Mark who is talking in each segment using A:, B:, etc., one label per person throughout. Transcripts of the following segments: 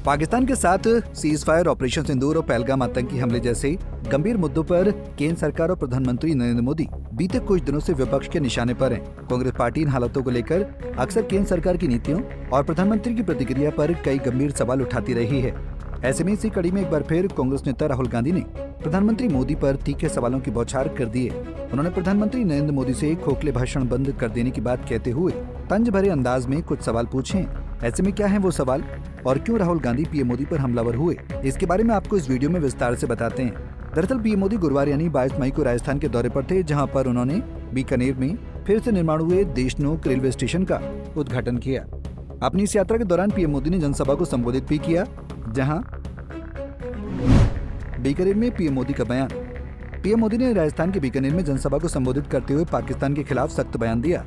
A: पाकिस्तान के साथ cease fire operation सिंदूर और पहलगाम आतंकी हमले जैसे गंभीर मुद्दों पर केंद्र सरकार और प्रधानमंत्री नरेंद्र मोदी बीते कुछ दिनों से विपक्ष के निशाने पर हैं। कांग्रेस पार्टी इन हालातों को लेकर अक्सर केंद्र सरकार की नीतियों और प्रधानमंत्री की प्रतिक्रिया पर कई गंभीर सवाल उठाती रही है। ऐसे में इसी कड़ी में एक बार फिर कांग्रेस नेता राहुल गांधी ने प्रधानमंत्री मोदी पर तीखे सवालों की बौछार कर दी है। उन्होंने प्रधानमंत्री नरेंद्र मोदी से खोखले भाषण बंद कर देने की बात कहते हुए तंज भरे अंदाज में कुछ सवाल पूछे। ऐसे में क्या है वो सवाल और क्यों राहुल गांधी पीएम मोदी पर हमलावर हुए, इसके बारे में आपको इस वीडियो में विस्तार से बताते हैं। दरअसल पीएम मोदी गुरुवार यानी 22 मई को राजस्थान के दौरे पर थे, जहां पर उन्होंने बीकानेर में फिर से निर्माण हुए देशनोक रेलवे स्टेशन का उद्घाटन किया। अपनी इस यात्रा के दौरान पीएम मोदी ने जनसभा को संबोधित भी किया, जहां बीकानेर में पीएम मोदी का बयान। पीएम मोदी ने राजस्थान के बीकानेर में जनसभा को संबोधित करते हुए पाकिस्तान के खिलाफ सख्त बयान दिया।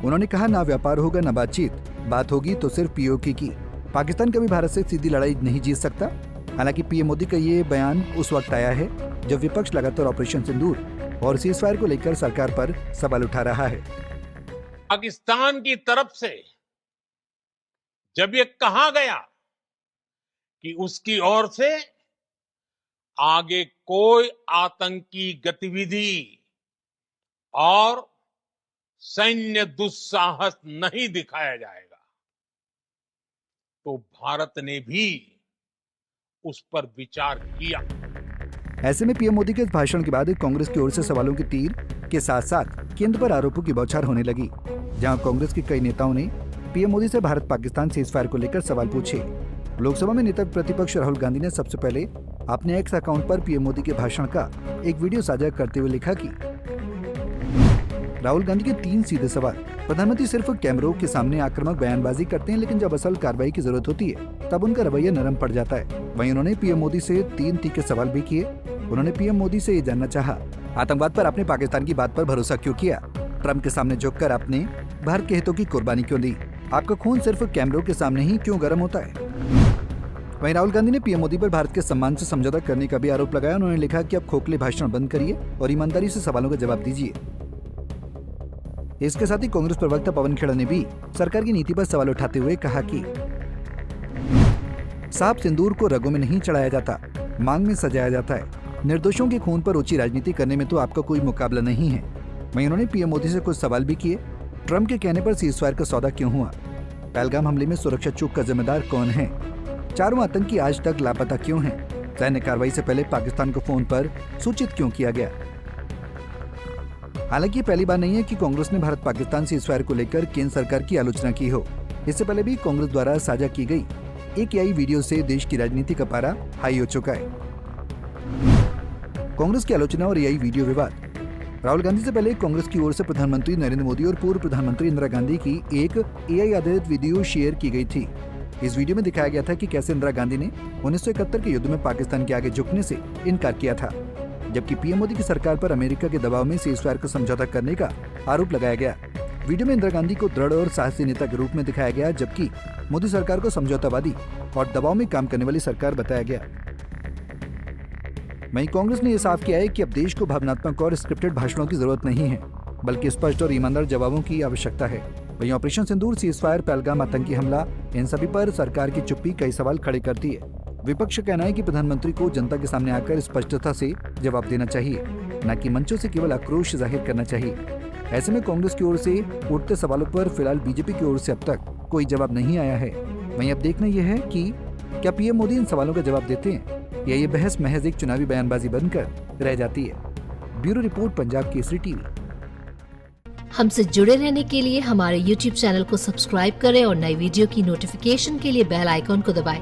A: उन्होंने कहा, ना व्यापार होगा न बातचीत, बात होगी तो सिर्फ पीओके की। पाकिस्तान कभी भारत से सीधी लड़ाई नहीं जीत सकता। हालांकि पीएम मोदी का ये बयान उस वक्त आया है जब विपक्ष लगातार ऑपरेशन सिंदूर और सीज फायर को लेकर सरकार पर सवाल उठा रहा है।
B: पाकिस्तान की तरफ से जब ये कहा गया कि उसकी ओर से आगे कोई आतंकी गतिविधि और सैन्य दुस्साहस नहीं दिखाया जाएगा, तो भारत ने भी उस पर विचार किया।
A: ऐसे में पीएम मोदी के इस भाषण के बाद कांग्रेस की ओर से सवालों के तीर के साथ साथ केंद्र पर आरोपों की बौछार होने लगी, जहां कांग्रेस के कई नेताओं ने पीएम मोदी से भारत पाकिस्तान सीज फायर को लेकर सवाल पूछे। लोकसभा में नेता प्रतिपक्ष राहुल गांधी ने सबसे पहले अपने एक्स अकाउंट पर पीएम मोदी के भाषण का एक वीडियो साझा करते हुए लिखा कि राहुल गांधी के 3 सीधे सवाल। प्रधानमंत्री सिर्फ कैमरों के सामने आक्रामक बयानबाजी करते हैं, लेकिन जब असल कार्रवाई की जरूरत होती है तब उनका रवैया नरम पड़ जाता है। वहीं उन्होंने पीएम मोदी से 3 तीखे सवाल भी किए। उन्होंने पीएम मोदी से ये जानना चाहा, आतंकवाद पर आपने पाकिस्तान की बात पर भरोसा क्यों किया? ट्रंप के सामने झुककर आपने भारत के हितों की कुर्बानी क्यों दी? आपका खून सिर्फ कैमरों के सामने ही क्यों गर्म होता है? वहीं राहुल गांधी ने पीएम मोदी पर भारत के सम्मान से समझौता करने का भी आरोप लगाया। उन्होंने लिखा कि अब खोखले भाषण बंद करिए और ईमानदारी से सवालों का जवाब दीजिए। इसके साथ ही कांग्रेस प्रवक्ता पवन खेड़ा ने भी सरकार की नीति पर सवाल उठाते हुए कहा कि सांप सिंदूर को रगों में नहीं चढ़ाया जाता, मांग में सजाया जाता है। निर्दोषों के खून पर ऊंची राजनीति करने में तो आपका कोई मुकाबला नहीं है। वहीं उन्होंने पीएम मोदी से कुछ सवाल भी किए। ट्रंप के कहने पर सीज फायर का सौदा क्यों हुआ? पहलगाम हमले में सुरक्षा चूक का जिम्मेदार कौन है? चारों आतंकी आज तक लापता क्यों हैं? सैन्य कार्रवाई से पहले पाकिस्तान को फोन पर सूचित क्यों किया गया? हालांकि ये पहली बार नहीं है कि कांग्रेस ने भारत पाकिस्तान सीज फायर को लेकर केंद्र सरकार की आलोचना की हो। इससे पहले भी कांग्रेस द्वारा साझा की गई एक एआई वीडियो से देश की राजनीति का पारा हाई हो चुका है। कांग्रेस की आलोचना और एआई वीडियो विवाद। राहुल गांधी से पहले कांग्रेस की ओर से प्रधानमंत्री नरेंद्र मोदी और पूर्व प्रधानमंत्री इंदिरा गांधी की एक एआई आधारित वीडियो शेयर की गई थी। इस वीडियो में दिखाया गया था कि कैसे इंदिरा गांधी ने 1971 के युद्ध में पाकिस्तान के आगे झुकने से इनकार किया था, जबकि पीएम मोदी की सरकार पर अमेरिका के दबाव में सीज फायर को समझौता करने का आरोप लगाया गया। वीडियो में इंदिरा गांधी को दृढ़ और साहसी नेता के रूप में दिखाया गया, जबकि मोदी सरकार को समझौतावादी और दबाव में काम करने वाली सरकार बताया गया। वहीं कांग्रेस ने यह साफ किया है कि अब देश को भावनात्मक और स्क्रिप्टेड भाषणों की जरूरत नहीं है, बल्कि स्पष्ट और ईमानदार जवाबों की आवश्यकता है। वहीं ऑपरेशन सिंदूर, सीज फायर, पहलगाम आतंकी हमला, इन सभी पर सरकार की चुप्पी कई सवाल खड़े करती है। विपक्ष का कहना है कि प्रधानमंत्री को जनता के सामने आकर स्पष्टता से जवाब देना चाहिए, न कि मंचों से केवल आक्रोश जाहिर करना चाहिए। ऐसे में कांग्रेस की ओर से उठते सवालों पर फिलहाल बीजेपी की ओर से अब तक कोई जवाब नहीं आया है। वहीं अब देखना यह है कि क्या पीएम मोदी इन सवालों का जवाब देते हैं या ये बहस महज एक चुनावी बयानबाजी बनकर रह जाती है। Bureau report, Punjab Kesari TV.
C: हमसे जुड़े रहने के लिए हमारे YouTube चैनल को सब्सक्राइब करें और नई वीडियो की नोटिफिकेशन के लिए बेल आइकॉन को दबाएं।